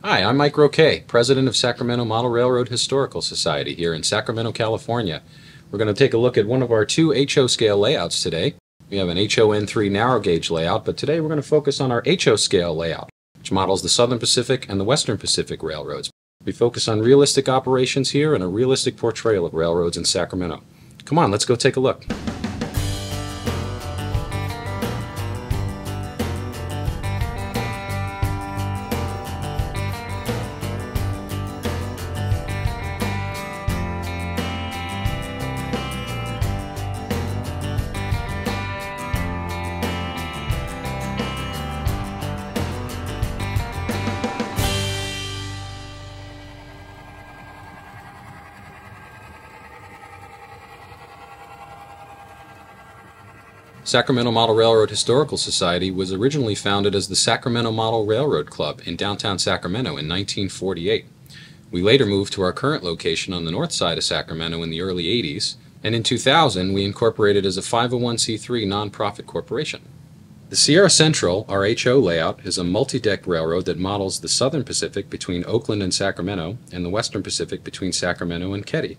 Hi, I'm Mike Roquet, President of Sacramento Model Railroad Historical Society here in Sacramento, California. We're going to take a look at one of our two HO scale layouts today. We have an HON3 narrow gauge layout, but today we're going to focus on our HO scale layout, which models the Southern Pacific and the Western Pacific Railroads. We focus on realistic operations here and a realistic portrayal of railroads in Sacramento. Come on, let's go take a look. Sacramento Model Railroad Historical Society was originally founded as the Sacramento Model Railroad Club in downtown Sacramento in 1948. We later moved to our current location on the north side of Sacramento in the early 80s, and in 2000 we incorporated as a 501c3 nonprofit corporation. The Sierra Central, our HO layout, is a multi-deck railroad that models the Southern Pacific between Oakland and Sacramento and the Western Pacific between Sacramento and Keddie.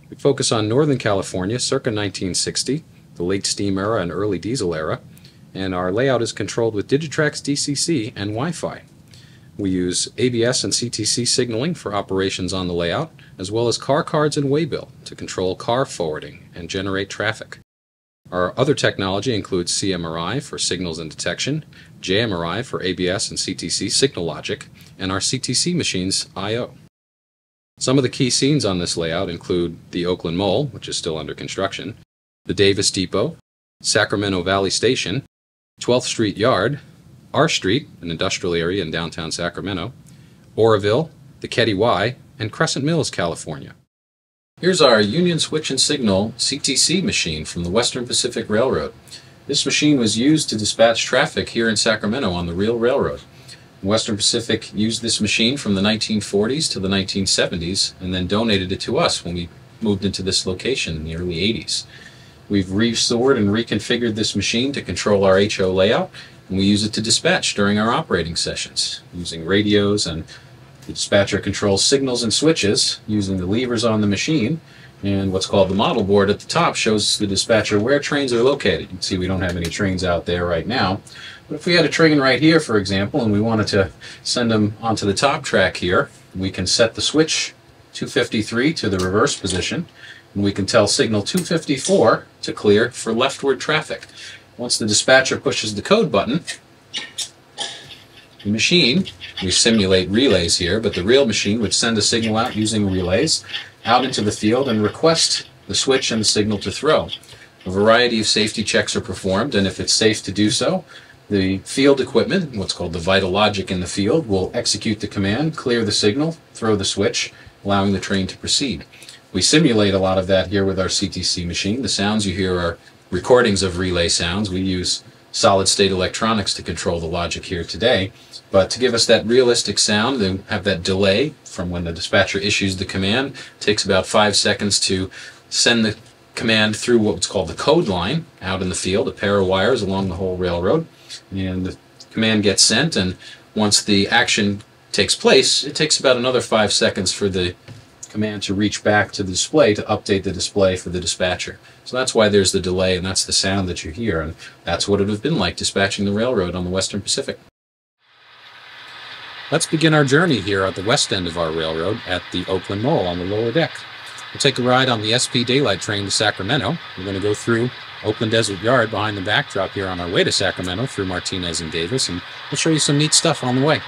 We focus on Northern California circa 1960, the late steam era and early diesel era, and our layout is controlled with Digitrax DCC and Wi-Fi. We use ABS and CTC signaling for operations on the layout, as well as car cards and waybill to control car forwarding and generate traffic. Our other technology includes CMRI for signals and detection, JMRI for ABS and CTC signal logic, and our CTC machines I/O. Some of the key scenes on this layout include the Oakland Mall, which is still under construction, the Davis Depot, Sacramento Valley Station, 12th Street Yard, R Street, an industrial area in downtown Sacramento, Oroville, the Keddie Y, and Crescent Mills, California. Here's our Union Switch and Signal CTC machine from the Western Pacific Railroad. This machine was used to dispatch traffic here in Sacramento on the real railroad. Western Pacific used this machine from the 1940s to the 1970s and then donated it to us when we moved into this location in the early 80s. We've restored and reconfigured this machine to control our HO layout, and we use it to dispatch during our operating sessions, using radios, and the dispatcher controls signals and switches using the levers on the machine, and what's called the model board at the top shows the dispatcher where trains are located. You can see we don't have any trains out there right now, but if we had a train right here, for example, and we wanted to send them onto the top track here, we can set the switch 253 to the reverse position, and we can tell signal 254 to clear for leftward traffic. Once the dispatcher pushes the code button, the machine, we simulate relays here, but the real machine would send a signal out using relays out into the field and request the switch and the signal to throw. A variety of safety checks are performed, and if it's safe to do so, the field equipment, what's called the vital logic in the field, will execute the command, clear the signal, throw the switch, allowing the train to proceed. We simulate a lot of that here with our CTC machine. The sounds you hear are recordings of relay sounds. We use solid-state electronics to control the logic here today. But to give us that realistic sound, they have that delay from when the dispatcher issues the command. It takes about 5 seconds to send the command through what's called the code line out in the field, a pair of wires along the whole railroad. And the command gets sent, and once the action takes place, it takes about another 5 seconds for the command to reach back to the display to update the display for the dispatcher. So that's why there's the delay, and that's the sound that you hear, and that's what it would have been like dispatching the railroad on the Western Pacific. Let's begin our journey here at the west end of our railroad at the Oakland Mall on the lower deck. We'll take a ride on the SP Daylight train to Sacramento. We're going to go through Oakland Desert Yard behind the backdrop here on our way to Sacramento through Martinez and Davis, and we'll show you some neat stuff on the way.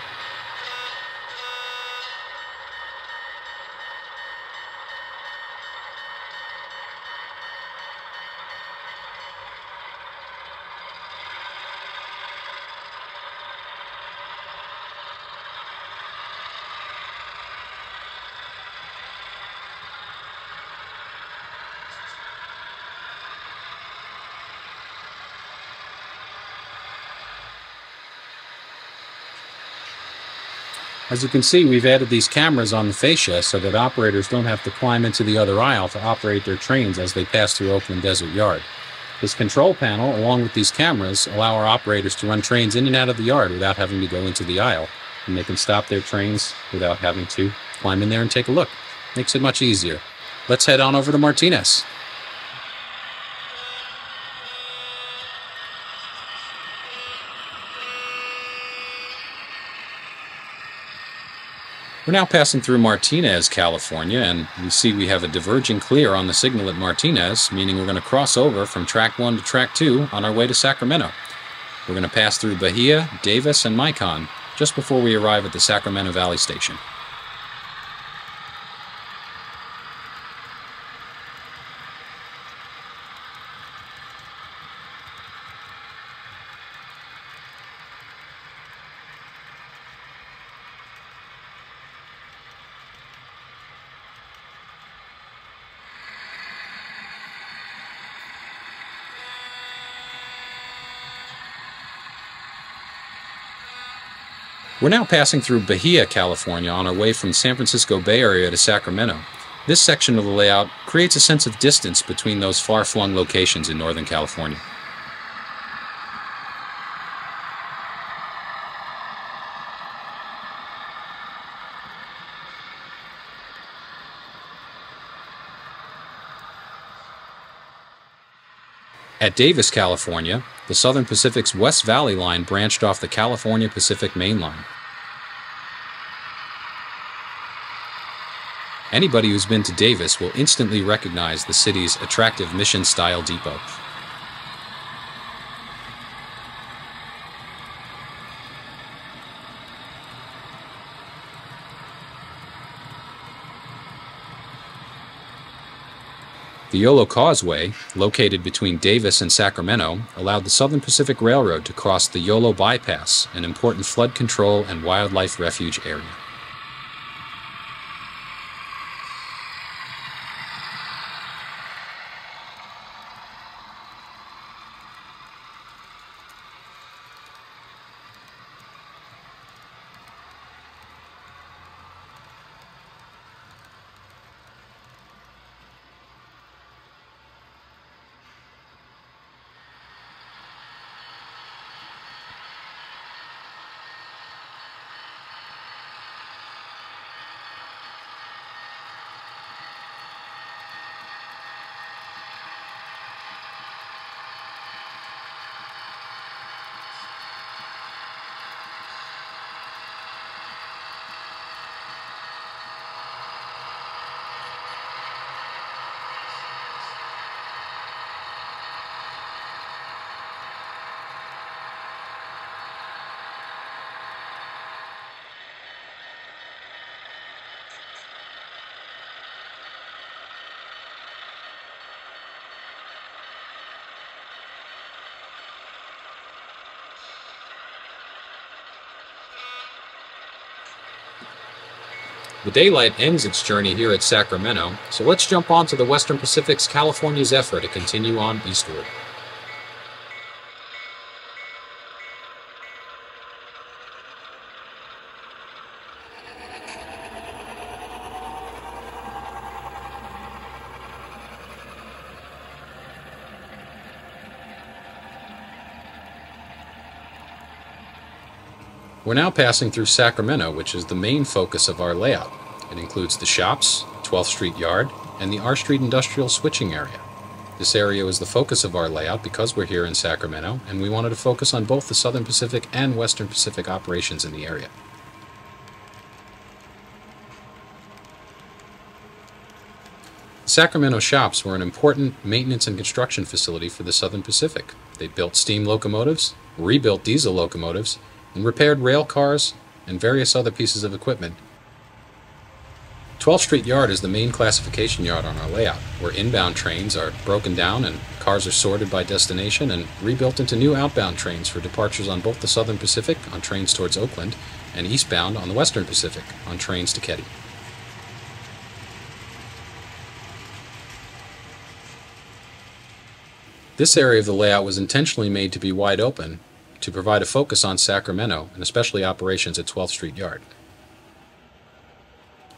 As you can see, we've added these cameras on the fascia so that operators don't have to climb into the other aisle to operate their trains as they pass through Oakland Desert Yard. This control panel, along with these cameras, allow our operators to run trains in and out of the yard without having to go into the aisle. and they can stop their trains without having to climb in there and take a look. Makes it much easier. Let's head on over to Martinez. We're now passing through Martinez, California, and you see we have a diverging clear on the signal at Martinez, meaning we're going to cross over from Track 1 to Track 2 on our way to Sacramento. We're going to pass through Bahia, Davis, and Micon just before we arrive at the Sacramento Valley Station. We're now passing through Bahia, California on our way from San Francisco Bay Area to Sacramento. This section of the layout creates a sense of distance between those far-flung locations in Northern California. At Davis, California, the Southern Pacific's West Valley Line branched off the California Pacific Main Line. Anybody who's been to Davis will instantly recognize the city's attractive Mission-style depot. The Yolo Causeway, located between Davis and Sacramento, allowed the Southern Pacific Railroad to cross the Yolo Bypass, an important flood control and wildlife refuge area. The daylight ends its journey here at Sacramento, so let's jump onto the Western Pacific's California Zephyr to continue on eastward. We're now passing through Sacramento, which is the main focus of our layout. It includes the shops, 12th Street Yard, and the R Street Industrial Switching Area. This area was the focus of our layout because we're here in Sacramento, and we wanted to focus on both the Southern Pacific and Western Pacific operations in the area. The Sacramento shops were an important maintenance and construction facility for the Southern Pacific. They built steam locomotives, rebuilt diesel locomotives, and repaired rail cars and various other pieces of equipment. 12th Street Yard is the main classification yard on our layout, where inbound trains are broken down and cars are sorted by destination and rebuilt into new outbound trains for departures on both the Southern Pacific on trains towards Oakland and eastbound on the Western Pacific on trains to Keddie. This area of the layout was intentionally made to be wide open to provide a focus on Sacramento, and especially operations at 12th Street Yard.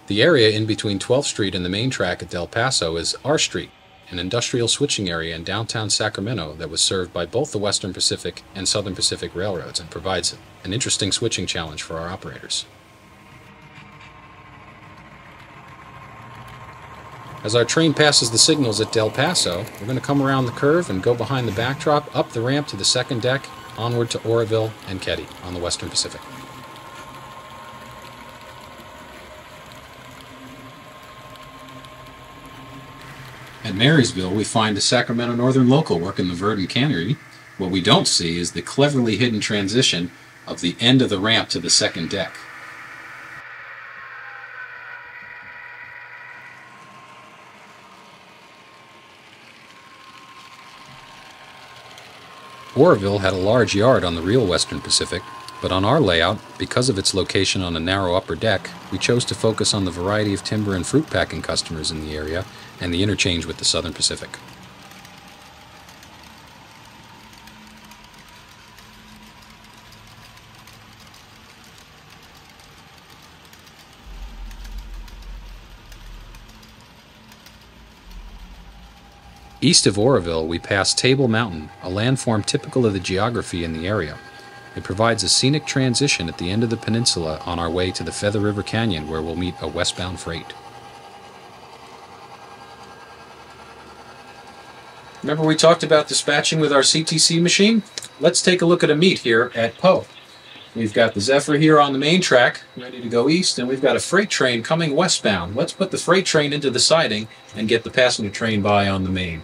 The area in between 12th Street and the main track at Del Paso is R Street, an industrial switching area in downtown Sacramento that was served by both the Western Pacific and Southern Pacific Railroads and provides an interesting switching challenge for our operators. As our train passes the signals at Del Paso, we're going to come around the curve and go behind the backdrop, up the ramp to the second deck, onward to Oroville and Keddie on the Western Pacific. At Marysville, we find the Sacramento Northern Local working the Verdon Cannery. What we don't see is the cleverly hidden transition of the end of the ramp to the second deck. Oroville had a large yard on the real Western Pacific, but on our layout, because of its location on a narrow upper deck, we chose to focus on the variety of timber and fruit packing customers in the area and the interchange with the Southern Pacific. East of Oroville, we pass Table Mountain, a landform typical of the geography in the area. It provides a scenic transition at the end of the peninsula on our way to the Feather River Canyon, where we'll meet a westbound freight. Remember we talked about dispatching with our CTC machine? Let's take a look at a meet here at Poe. We've got the Zephyr here on the main track, ready to go east, and we've got a freight train coming westbound. Let's put the freight train into the siding and get the passenger train by on the main.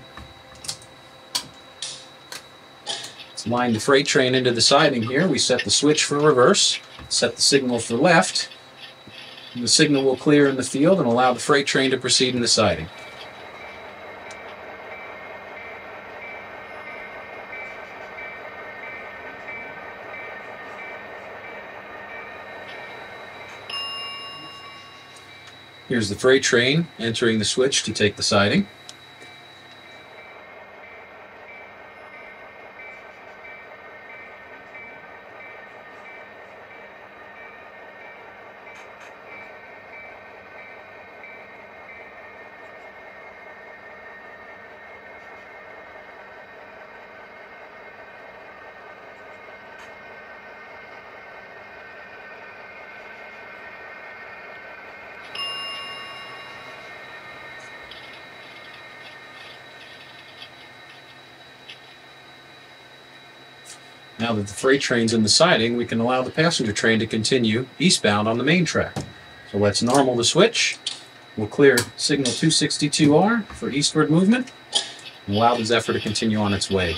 Let's line the freight train into the siding here. We set the switch for reverse, set the signal for left, and the signal will clear in the field and allow the freight train to proceed in the siding. Here's the freight train entering the switch to take the siding. Now that the freight train's in the siding, we can allow the passenger train to continue eastbound on the main track. So let's normal the switch. We'll clear signal 262R for eastward movement and allow the Zephyr to continue on its way.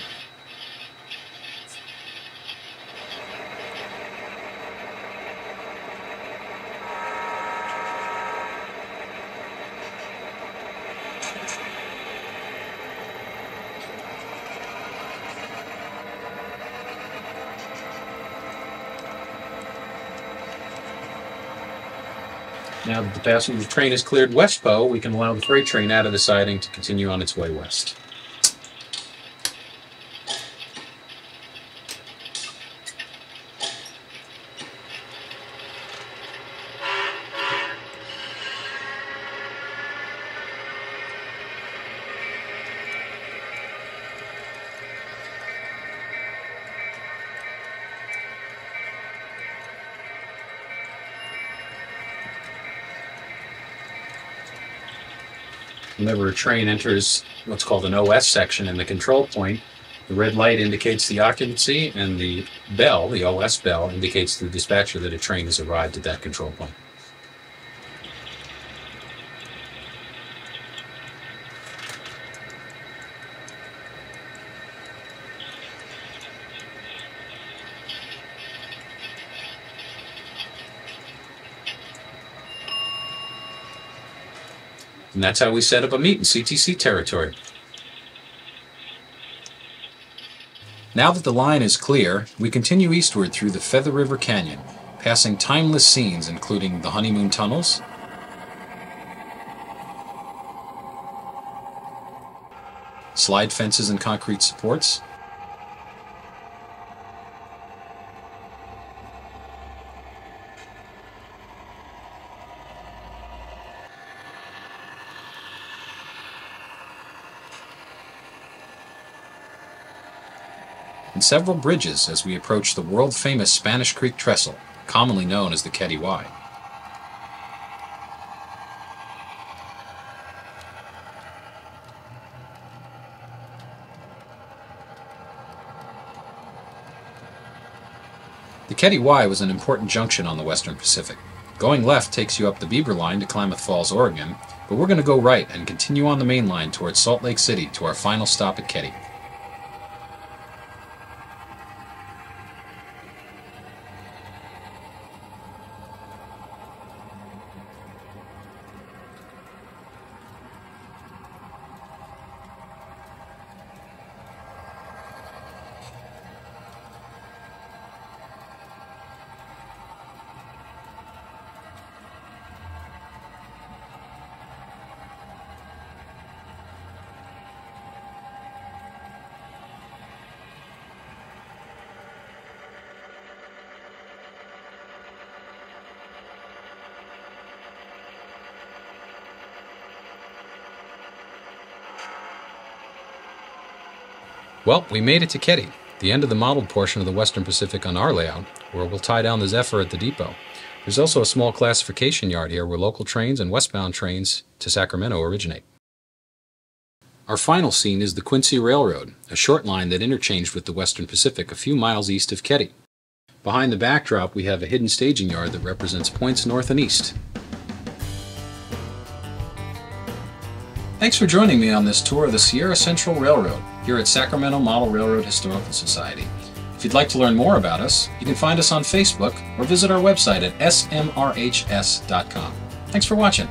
Now that the passenger train has cleared West Poe, we can allow the freight train out of the siding to continue on its way west. Whenever a train enters what's called an OS section in the control point, the red light indicates the occupancy, and the bell, the OS bell, indicates to the dispatcher that a train has arrived at that control point. And that's how we set up a meet in CTC territory. Now that the line is clear, we continue eastward through the Feather River Canyon, passing timeless scenes including the Honeymoon Tunnels, slide fences and concrete supports, and several bridges as we approach the world-famous Spanish Creek Trestle, commonly known as the Keddie Y. The Keddie Y was an important junction on the Western Pacific. Going left takes you up the Beaver Line to Klamath Falls, Oregon, but we're going to go right and continue on the main line towards Salt Lake City to our final stop at Keddie. Well, we made it to Keddie, the end of the modeled portion of the Western Pacific on our layout, where we'll tie down the Zephyr at the depot. There's also a small classification yard here where local trains and westbound trains to Sacramento originate. Our final scene is the Quincy Railroad, a short line that interchanged with the Western Pacific a few miles east of Keddie. Behind the backdrop, we have a hidden staging yard that represents points north and east. Thanks for joining me on this tour of the Sierra Central Railroad here at Sacramento Model Railroad Historical Society. If you'd like to learn more about us, you can find us on Facebook or visit our website at smrhs.com. Thanks for watching.